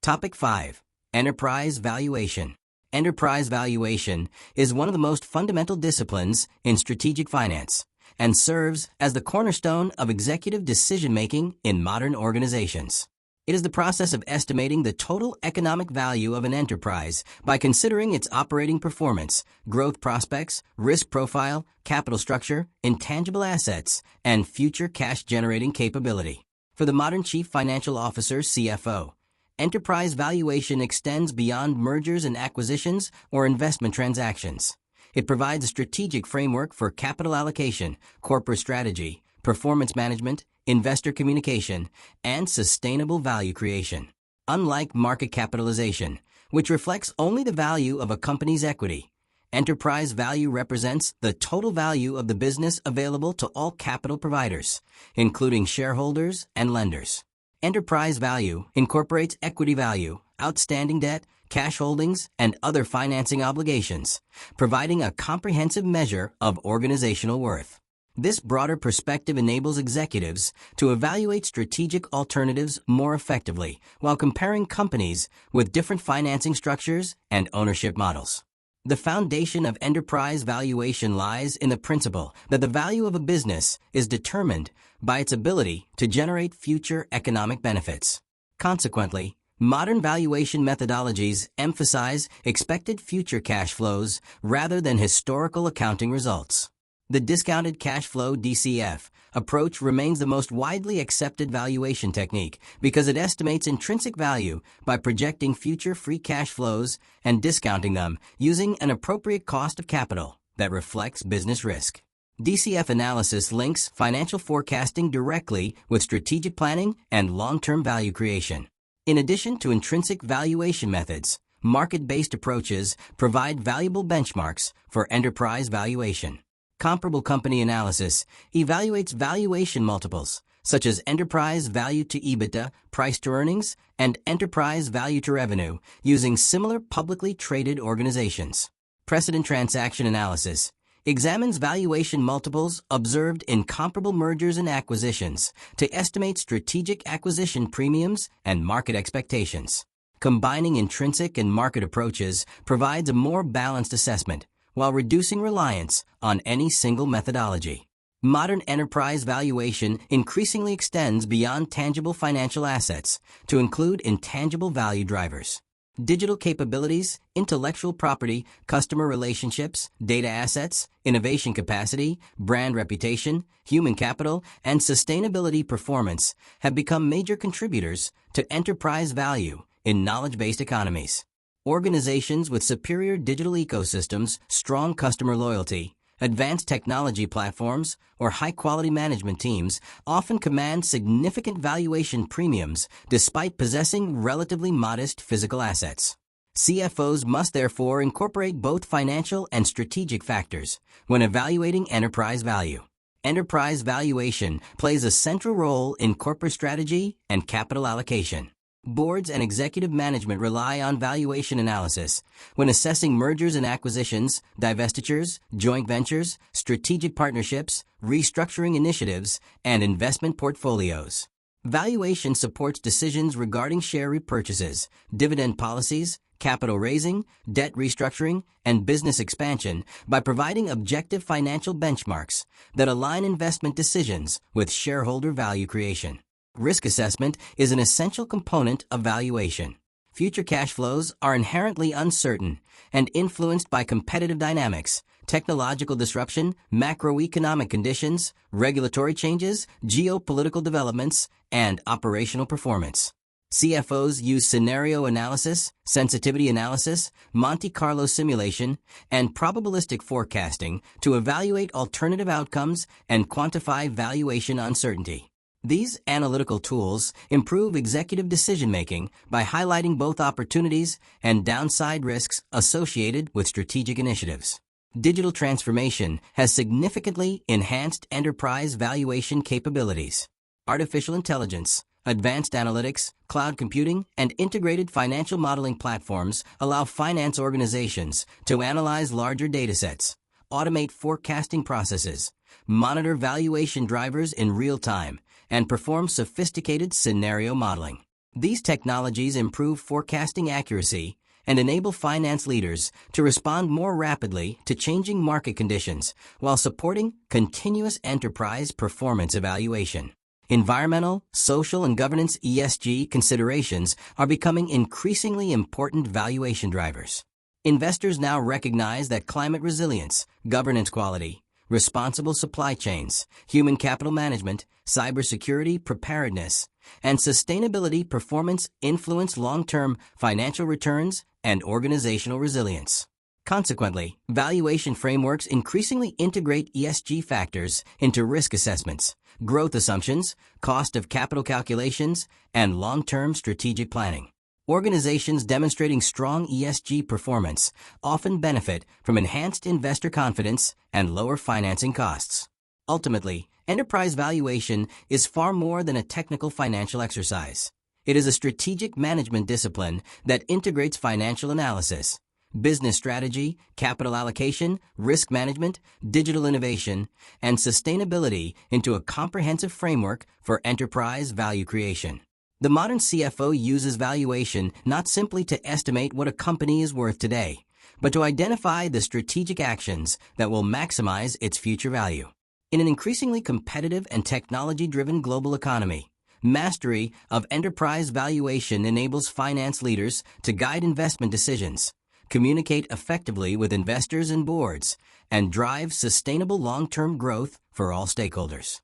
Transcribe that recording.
Topic 5. Enterprise Valuation. Enterprise valuation is one of the most fundamental disciplines in strategic finance and serves as the cornerstone of executive decision-making in modern organizations. It is the process of estimating the total economic value of an enterprise by considering its operating performance, growth prospects, risk profile, capital structure, intangible assets, and future cash-generating capability. For the modern Chief Financial Officer (CFO), enterprise valuation extends beyond mergers and acquisitions or investment transactions. It provides a strategic framework for capital allocation, corporate strategy, performance management, investor communication, and sustainable value creation. Unlike market capitalization, which reflects only the value of a company's equity, enterprise value represents the total value of the business available to all capital providers, including shareholders and lenders. Enterprise value incorporates equity value, outstanding debt, cash holdings, and other financing obligations, providing a comprehensive measure of organizational worth. This broader perspective enables executives to evaluate strategic alternatives more effectively while comparing companies with different financing structures and ownership models. The foundation of enterprise valuation lies in the principle that the value of a business is determined by its ability to generate future economic benefits. Consequently, modern valuation methodologies emphasize expected future cash flows rather than historical accounting results. The discounted cash flow (DCF) approach remains the most widely accepted valuation technique because it estimates intrinsic value by projecting future free cash flows and discounting them using an appropriate cost of capital that reflects business risk. DCF analysis links financial forecasting directly with strategic planning and long-term value creation. In addition to intrinsic valuation methods, market-based approaches provide valuable benchmarks for enterprise valuation. Comparable company analysis evaluates valuation multiples, such as enterprise value to EBITDA, price to earnings, and enterprise value to revenue, using similar publicly traded organizations. Precedent transaction analysis examines valuation multiples observed in comparable mergers and acquisitions to estimate strategic acquisition premiums and market expectations. Combining intrinsic and market approaches provides a more balanced assessment, while reducing reliance on any single methodology. Modern enterprise valuation increasingly extends beyond tangible financial assets to include intangible value drivers. Digital capabilities, intellectual property, customer relationships, data assets, innovation capacity, brand reputation, human capital, and sustainability performance have become major contributors to enterprise value in knowledge-based economies. Organizations with superior digital ecosystems, strong customer loyalty, advanced technology platforms, or high-quality management teams often command significant valuation premiums despite possessing relatively modest physical assets. CFOs must therefore incorporate both financial and strategic factors when evaluating enterprise value. Enterprise valuation plays a central role in corporate strategy and capital allocation. Boards and executive management rely on valuation analysis when assessing mergers and acquisitions, divestitures, joint ventures, strategic partnerships, restructuring initiatives, and investment portfolios. Valuation supports decisions regarding share repurchases, dividend policies, capital raising, debt restructuring, and business expansion by providing objective financial benchmarks that align investment decisions with shareholder value creation. Risk assessment is an essential component of valuation. Future cash flows are inherently uncertain and influenced by competitive dynamics, technological disruption, macroeconomic conditions, regulatory changes, geopolitical developments, and operational performance. CFOs use scenario analysis, sensitivity analysis, Monte Carlo simulation, and probabilistic forecasting to evaluate alternative outcomes and quantify valuation uncertainty. These analytical tools improve executive decision-making by highlighting both opportunities and downside risks associated with strategic initiatives. Digital transformation has significantly enhanced enterprise valuation capabilities. Artificial intelligence, advanced analytics, cloud computing, and integrated financial modeling platforms allow finance organizations to analyze larger datasets, automate forecasting processes, monitor valuation drivers in real time, and perform sophisticated scenario modeling. These technologies improve forecasting accuracy and enable finance leaders to respond more rapidly to changing market conditions while supporting continuous enterprise performance evaluation. Environmental, social, and governance (ESG) considerations are becoming increasingly important valuation drivers. Investors now recognize that climate resilience, governance quality, responsible supply chains, human capital management, cybersecurity preparedness, and sustainability performance influence long-term financial returns and organizational resilience. Consequently, valuation frameworks increasingly integrate ESG factors into risk assessments, growth assumptions, cost of capital calculations, and long-term strategic planning. Organizations demonstrating strong ESG performance often benefit from enhanced investor confidence and lower financing costs. Ultimately, enterprise valuation is far more than a technical financial exercise. It is a strategic management discipline that integrates financial analysis, business strategy, capital allocation, risk management, digital innovation, and sustainability into a comprehensive framework for enterprise value creation. The modern CFO uses valuation not simply to estimate what a company is worth today, but to identify the strategic actions that will maximize its future value. In an increasingly competitive and technology-driven global economy, mastery of enterprise valuation enables finance leaders to guide investment decisions, communicate effectively with investors and boards, and drive sustainable long-term growth for all stakeholders.